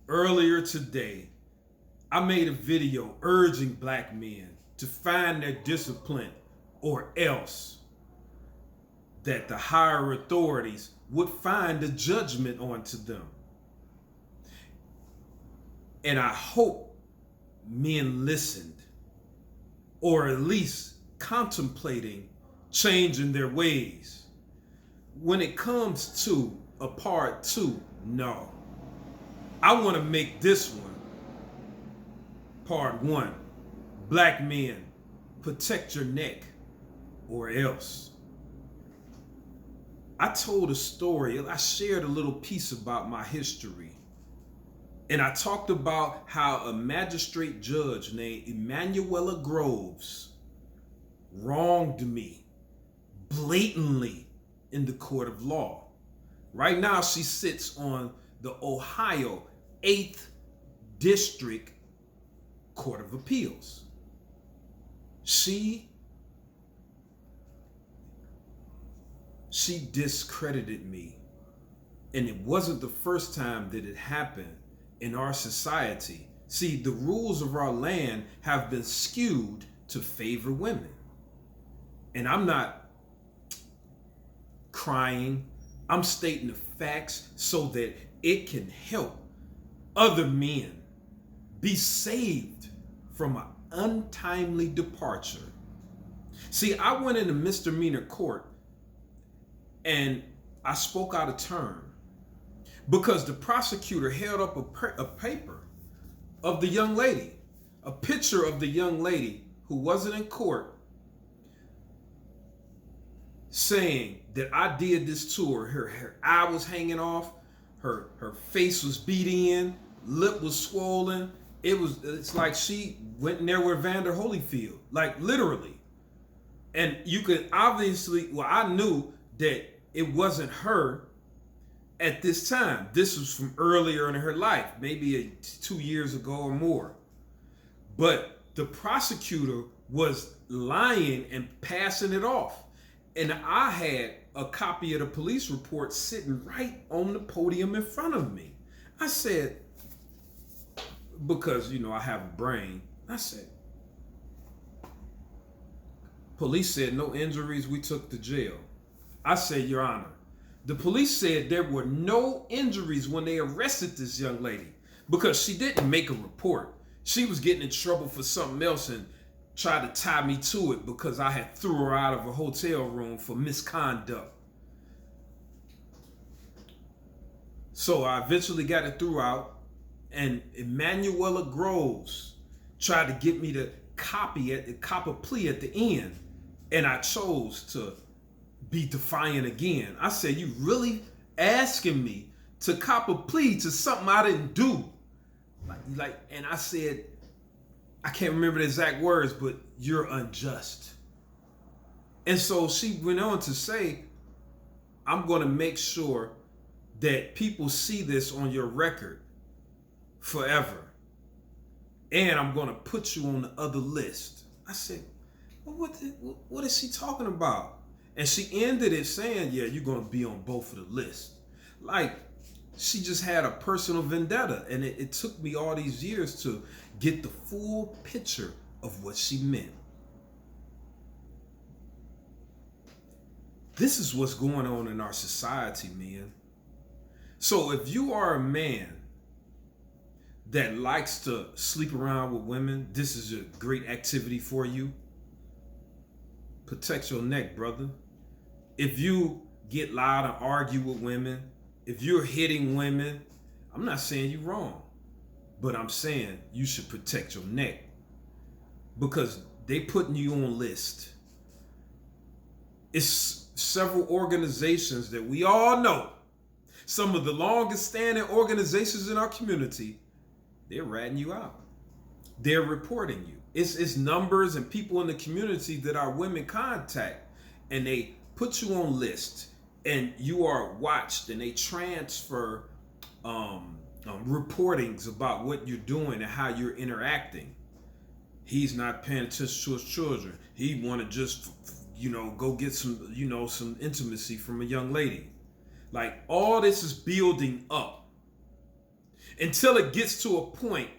Earlier today, I made a video urging black men to find their discipline or else that the higher authorities would find a judgment onto them. And I hope men listened, or at least contemplating changing their ways. When it comes to a part two, no. I want to make this one part one. Black men, protect your neck or else. I told a story, I shared a little piece about my history. And I talked about how a magistrate judge named Emanuela Groves wronged me blatantly in the court of law. Right now, she sits on the Ohio 8th District Court of Appeals. She discredited me. And it wasn't the first time that it happened in our society. See, the rules of our land have been skewed to favor women. And I'm not crying. I'm stating the facts so that it can help other men be saved from an untimely departure. See, I went into misdemeanor court and I spoke out of turn because the prosecutor held up a paper of the young lady, a picture of the young lady who wasn't in court, saying that I did this to her. Her eye was hanging off, her face was beat in, lip was swollen. It's like she went in there with Vander Holyfield, like literally. And you could obviously, well, I knew that it wasn't her at this time. This was from earlier in her life, maybe 2 years ago or more. But the prosecutor was lying and passing it off. And I had a copy of the police report sitting right on the podium in front of me. I said, because, I have a brain, I said, police said no injuries, we took to jail. I said, Your Honor, the police said there were no injuries when they arrested this young lady because she didn't make a report. She was getting in trouble for something else and tried to tie me to it because I had threw her out of a hotel room for misconduct. So I eventually got it threw out, and Emanuela Groves tried to get me to cop a plea at the end, and I chose to be defiant again. I said, you really asking me to cop a plea to something I didn't do? And I said, I can't remember the exact words, but you're unjust. And so she went on to say, I'm going to make sure that people see this on your record forever. And I'm going to put you on the other list. I said, well, what is she talking about? And she ended it saying, yeah, you're going to be on both of the lists. Like, she just had a personal vendetta. And it took me all these years to get the full picture of what she meant. This is what's going on in our society, man. So if you are a man that likes to sleep around with women, this is a great activity for you. Protect your neck, brother. If you get loud and argue with women, if you're hitting women, I'm not saying you're wrong, but I'm saying you should protect your neck because they putting you on list. It's several organizations that we all know, some of the longest standing organizations in our community, they're ratting you out. They're reporting you. It's numbers and people in the community that our women contact, and they put you on list, and you are watched, and they transfer reportings about what you're doing and how you're interacting. He's not paying attention to his children. He want to just, go get some intimacy from a young lady. Like, all this is building up. until it gets to a point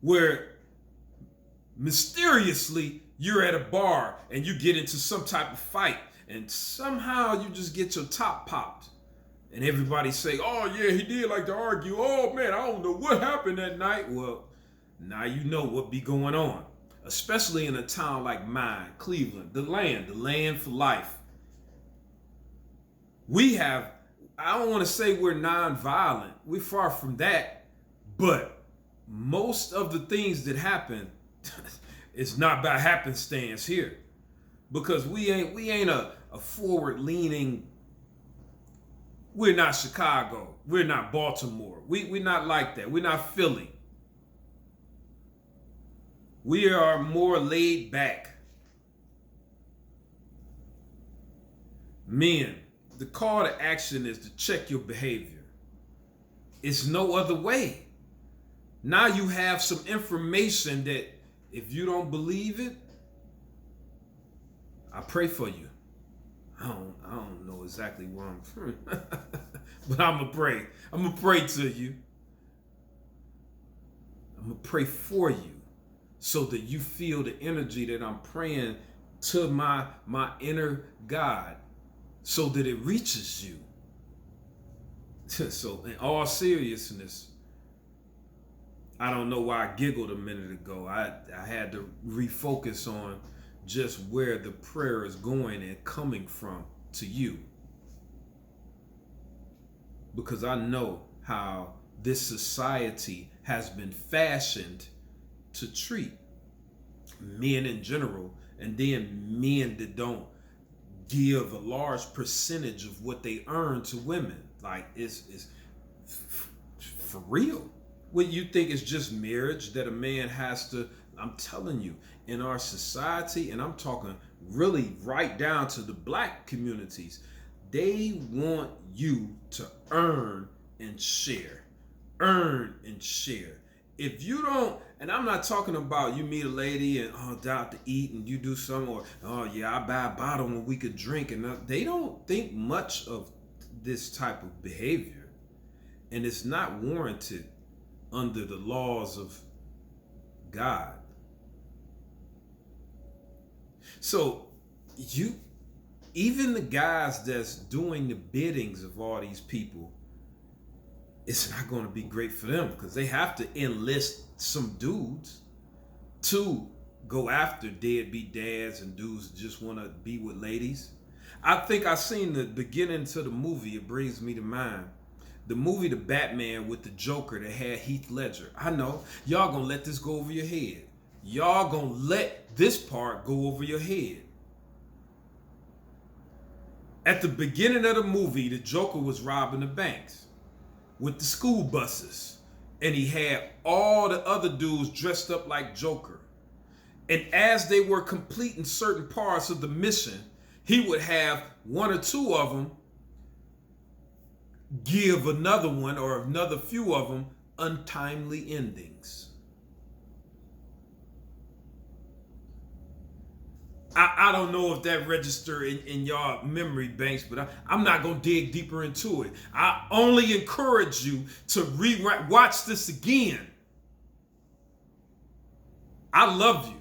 where mysteriously you're at a bar and you get into some type of fight and somehow you just get your top popped and everybody say, oh yeah, he did like to argue. Oh man, I don't know what happened that night. Well, now you know what be going on, especially in a town like mine, Cleveland, the land for life. We have, I don't want to say we're non-violent. We're far from that. But most of the things that happen, it's not by happenstance here. Because we ain't a forward-leaning, we're not Chicago. We're not Baltimore. We're not like that. We're not Philly. We are more laid back. Men, the call to action is to check your behavior. It's no other way. Now you have some information that if you don't believe it, I pray for you. I don't know exactly where I'm from, but I'm gonna pray. I'm gonna pray to you. I'm gonna pray for you so that you feel the energy that I'm praying to my inner God, so that it reaches you. So in all seriousness, I don't know why I giggled a minute ago. I had to refocus on just where the prayer is going and coming from to you. Because I know how this society has been fashioned to treat men in general, and then men that don't give a large percentage of what they earn to women. Like, it's for real. What you think is just marriage that a man has to, I'm telling you, in our society, and I'm talking really right down to the black communities, they want you to earn and share. Earn and share. If you don't, and I'm not talking about you meet a lady and down to eat and you do something, or oh yeah, I buy a bottle when we could drink, and they don't think much of this type of behavior, and it's not warranted under the laws of God. So you, even the guys that's doing the biddings of all these people, it's not going to be great for them because they have to enlist some dudes to go after deadbeat dads and dudes that just want to be with ladies. I think I seen the beginning to the movie. It brings me to mind the movie The Batman with the Joker that had Heath Ledger. I know y'all gonna let this go over your head. Y'all gonna let this part go over your head. At the beginning of the movie, the Joker was robbing the banks with the school buses, and he had all the other dudes dressed up like Joker. And as they were completing certain parts of the mission, he would have one or two of them give another one or another few of them untimely endings. I don't know if that registered in y'all memory banks, but I'm not going to dig deeper into it. I only encourage you to watch this again. I love you.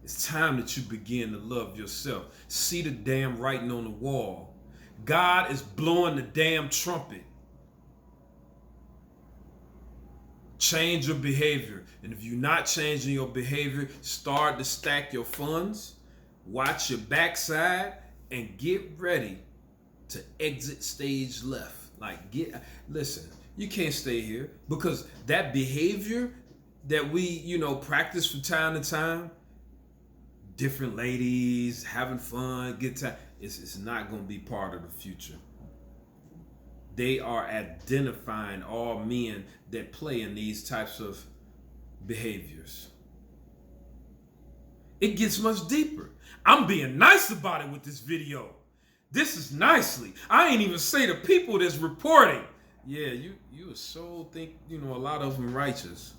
It's time that you begin to love yourself. See the damn writing on the wall. God is blowing the damn trumpet. Change your behavior. And if you're not changing your behavior, start to stack your funds, watch your backside, and get ready to exit stage left. Like, listen, you can't stay here because that behavior that we, practice from time to time, different ladies, having fun, good time, it's not going to be part of the future. They are identifying all men that play in these types of behaviors. It gets much deeper. I'm being nice about it with this video. This is nicely. I ain't even say the people that's reporting. Yeah, you so think, a lot of them righteous.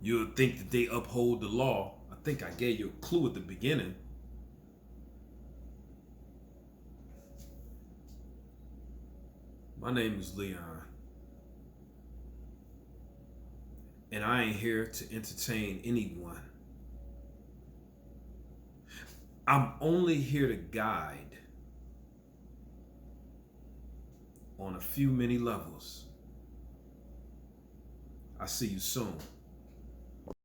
You'll think that they uphold the law. I think I gave you a clue at the beginning. My name is Leon, and I ain't here to entertain anyone. I'm only here to guide on a few many levels. I see you soon.